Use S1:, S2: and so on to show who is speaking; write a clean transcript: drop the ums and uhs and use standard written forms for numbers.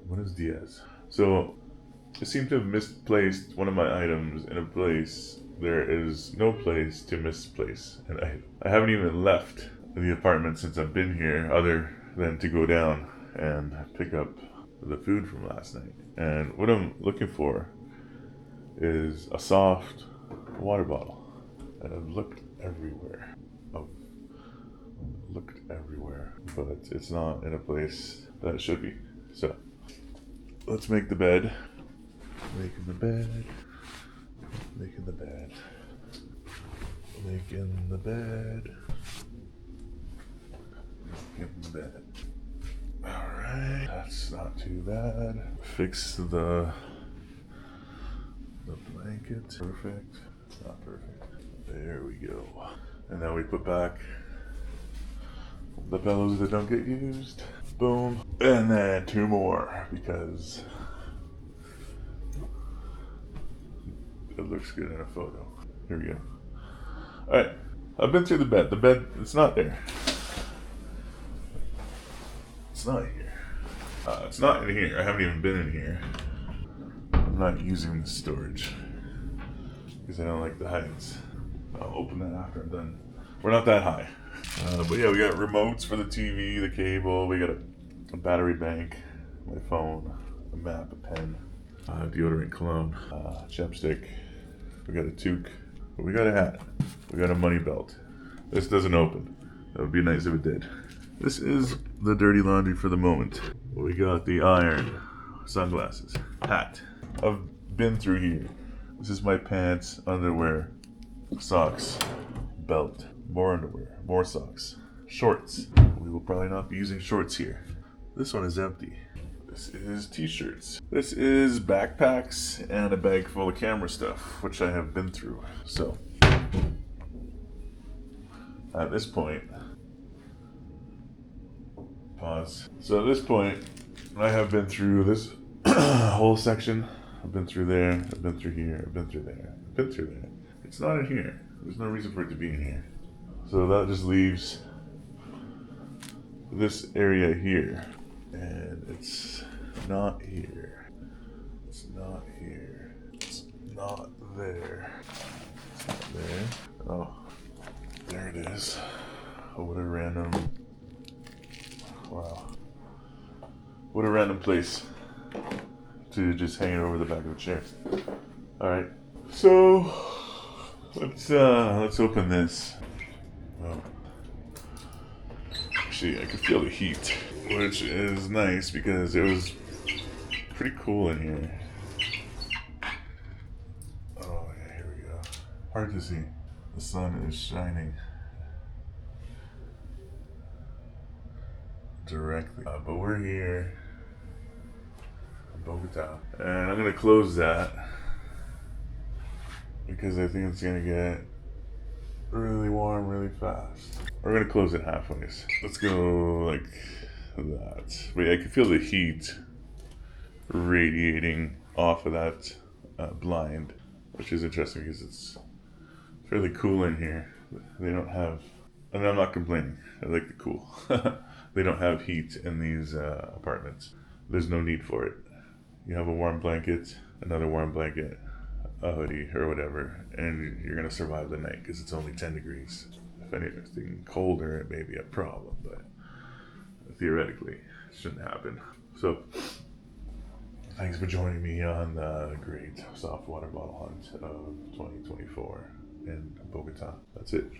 S1: Buenos dias. So I seem to have misplaced one of my items in a place. There is no place to misplace an item. I haven't even left the apartment since I've been here, other than to go down and pick up the food from last night. And what I'm looking for is a soft water bottle. And I've looked everywhere. But it's not in a place that it should be. So let's make the bed. Making the bed. Making the bed. Making the bed. Making the bed. Alright, that's not too bad. Fix the blanket. Perfect. Not perfect. There we go. And now we put back the pillows that don't get used. Boom. And then 2 more because it looks good in a photo. Here we go. Alright, I've been through the bed. The bed, it's not there. It's not here. It's not in here. I haven't even been in here. I'm not using the storage because I don't like the heights. I'll open that after I'm done. We're not that high. But yeah, we got remotes for the TV, the cable, we got a battery bank, my phone, a map, a pen, deodorant, cologne, chapstick, we got a toque, we got a hat, we got a money belt. This doesn't open. That would be nice if it did. This is the dirty laundry for the moment. We got the iron, sunglasses, hat. I've been through here. This is my pants, underwear, socks, belt, more underwear, more socks, shorts. We will probably not be using shorts here. This one is empty. This is t-shirts. This is backpacks and a bag full of camera stuff, which I have been through. So, at this point, pause. So at this point, I have been through this whole section. I've been through there, I've been through here, I've been through there, I've been through there. It's not in here. There's no reason for it to be in here. So that just leaves this area here. And it's not here. It's not here. It's not there. It's not there. Oh, there it is. Oh, what a random... Wow. What a random place to just hang it over the back of a chair. Alright. So let's open this. Oh. Actually, I could feel the heat, which is nice because it was pretty cool in here. Oh yeah, here we go. Hard to see. The sun is shining directly. But we're here in Bogota. And I'm gonna close that because I think it's gonna get really warm really fast. We're gonna close it halfway. Let's go like that. But yeah, I can feel the heat radiating off of that blind, which is interesting because it's fairly cool in here. They don't have, and I'm not complaining, I like the cool. They don't have heat in these apartments. There's no need for it. You have a warm blanket, another warm blanket, a hoodie or whatever, and you're gonna survive the night because it's only 10 degrees. If anything colder, it may be a problem, but theoretically, it shouldn't happen. So, thanks for joining me on the great soft water bottle hunt of 2024 in Bogota. That's it.